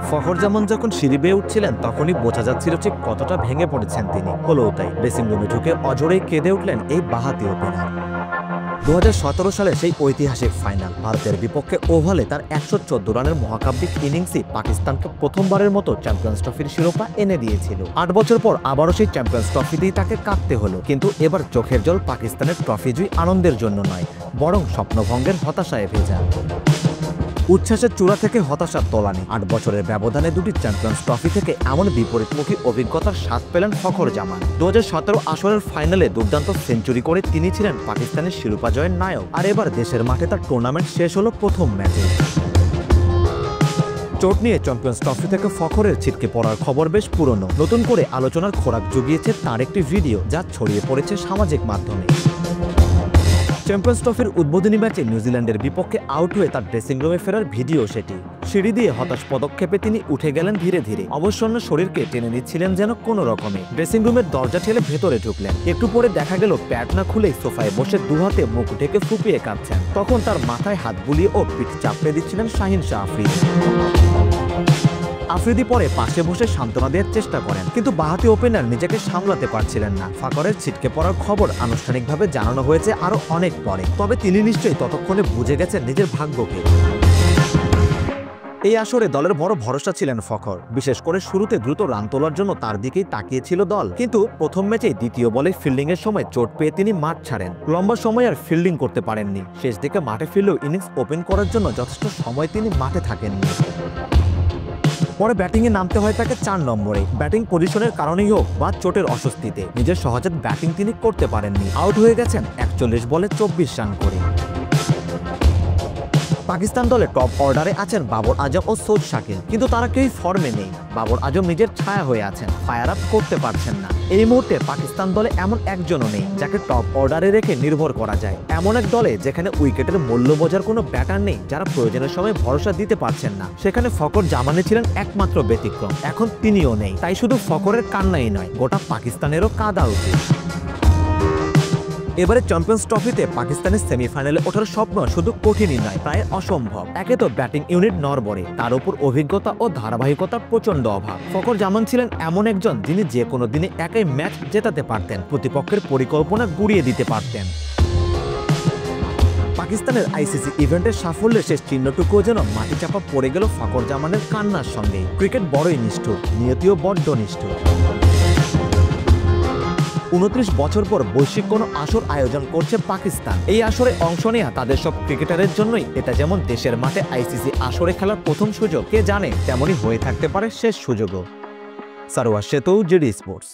ফখর জামান যখন সিঁড়ি বেয়ে উঠছিলেন তখনই বোঝা যাচ্ছিল ঠিক কতটা ভেঙে পড়েছেন তিনি। হলো তাই ড্রেসিং রুমে ঢুকে অজরেই কেঁদে উঠলেন এই বাঁহাতি ওপেনার। 2017 সালে সেই ঐতিহাসিক ফাইনাল ভারতের বিপক্ষে ওভালে তার 114 রানের মহাকাব্যিক ইনিংসই পাকিস্তানকে প্রথমবারের মতো চ্যাম্পিয়ন্স ট্রফির শিরোপা এনে দিয়েছিল। 8 বছর পর আবারও সেই চ্যাম্পিয়ন্স ট্রফিতেই তাকে কাঁদতে হলো, কিন্তু এবার চোখের জল পাকিস্তানের ট্রফি জয়ী আনন্দের জন্য নয়, বরং স্বপ্নভঙ্গের হতাশায় ভেজা। উচ্ছ্বাসের চূড়া থেকে হতাশার তলানি। 8 বছরের ব্যবধানে দুটি চ্যাম্পিয়ন্স ট্রফি থেকে এমন বিপরীতমুখী অভিজ্ঞতার স্বাদ পেলেন ফখর জামান। 2017 আসরের ফাইনালে দুর্দান্ত সেঞ্চুরি করে তিনি ছিলেন পাকিস্তানের শিরোপা জয়ের নায়ক। আর এবার দেশের মাঠে তার টুর্নামেন্ট শেষ হলো প্রথম ম্যাচে। চোট নিয়ে চ্যাম্পিয়ন্স ট্রফি থেকে ফখরের ছিটকে পড়ার খবর বেশ পুরনো। নতুন করে আলোচনার খোরাক জুগিয়েছে তার একটি ভিডিও, যা ছড়িয়ে পড়েছে সামাজিক মাধ্যমে। চ্যাম্পিয়ন্স ট্রফির উদ্বোধনী ম্যাচে নিউজিল্যান্ডের বিপক্ষে আউট হয়ে তার ড্রেসিং রুমে ফেরার ভিডিও সেটি। সিঁড়ি দিয়ে হতাশ পদক্ষেপে তিনি উঠে গেলেন ধীরে ধীরে, অবসন্ন শরীরকে টেনে নিচ্ছিলেন যেন কোনো রকমে। ড্রেসিং রুমের দরজা ঠেলে ভেতরে ঢুকলেন। একটু পরে দেখা গেল প্যাড না খুলেই সোফায় বসে দুহাতে মুখ ঢেকে ফুপিয়ে কাঁদছেন। তখন তার মাথায় হাত বুলিয়ে ও পিঠ চাপড়ে দিচ্ছিলেন শাহিন শাহ আফ্রিদি। আফ্রিদি পরে পাশে বসে সান্ত্বনা দেওয়ার চেষ্টা করেন, কিন্তু বাঁহাতি ওপেনার নিজেকে সামলাতে পারছিলেন না। ফখরের ছিটকে পড়ার খবর আনুষ্ঠানিকভাবে জানানো হয়েছে আরো অনেক পরে, তবে তিনি নিশ্চয়ই ততক্ষণে বুঝে গেছেন নিজের ভাগ্যকে। এই আসরে দলের বড় ভরসা ছিলেন ফখর, বিশেষ করে শুরুতে দ্রুত রান তোলার জন্য তার দিকেই তাকিয়েছিল দল। কিন্তু প্রথম ম্যাচেই দ্বিতীয় বলে ফিল্ডিং এর সময় চোট পেয়ে তিনি মাঠ ছাড়েন। লম্বা সময় আর ফিল্ডিং করতে পারেননি। শেষ দিকে মাঠে ফিরলেও ইনিংস ওপেন করার জন্য যথেষ্ট সময় তিনি মাঠে থাকেননি। পরে ব্যাটিংয়ে নামতে হয় তাকে 4 নম্বরে। ব্যাটিং পজিশনের কারণেই হোক বা চোটের অস্বস্তিতে নিজের সহজাত ব্যাটিং তিনি করতে পারেননি। আউট হয়ে গেছেন 41 বলে 24 রান করে। পাকিস্তান দলে টপ অর্ডারে আছেন বাবর আজম ও সৌদ শাকিল, কিন্তু তারা কেউই ফর্মে নেই। বাবর আজম নিজের ছায়া হয়ে আছেন, ফায়ার আপ করতে পারছেন না। এই মুহূর্তে পাকিস্তান দলে এমন একজনও নেই যাকে টপ অর্ডারে রেখে নির্ভর করা যায়। এমন এক দলে যেখানে উইকেটের মূল্য বোঝার কোনো ব্যাটার নেই, যারা প্রয়োজনের সময় ভরসা দিতে পারছেন না। সেখানে ফখর জামানে ছিলেন একমাত্র ব্যতিক্রম। এখন তিনিও নেই, তাই শুধু ফখরের কান্নাই নয়, গোটা পাকিস্তানেরও কাঁদা উচিত। এবারে চ্যাম্পিয়ন্স ট্রফিতে পাকিস্তানের সেমিফাইনালে ওঠার স্বপ্ন শুধু কঠিনই নয়, প্রায় অসম্ভব। একে তো ব্যাটিং ইউনিট নড়বড়ে, তার উপর অভিজ্ঞতা ও ধারাবাহিকতার প্রচন্ড অভাব। ফখর জামান ছিলেন এমন একজন যিনি যে কোনো দিনে একাই ম্যাচ জেতাতে পারতেন, প্রতিপক্ষের পরিকল্পনা গুড়িয়ে দিতে পারতেন। পাকিস্তানের আইসিসি ইভেন্টের সাফল্যের শেষ চিহ্নটুকুও যেন মাটি চাপা পড়ে গেল ফখর জামানের কান্নার সঙ্গে। ক্রিকেট বড়ই নিষ্ঠুর, নিয়তিও বড্ড নিষ্ঠুর। 29 বছর পর বৈশ্বিক কোনো আসর আয়োজন করছে পাকিস্তান। এই আসরে অংশ নেওয়া তাদের সব ক্রিকেটারের জন্যই এটা যেমন দেশের মাঠে আইসিসি আসরে খেলার প্রথম সুযোগ, কে জানে তেমনই হয়ে থাকতে পারে শেষ সুযোগও। সারোয়ার সেতু, জিডি স্পোর্টস।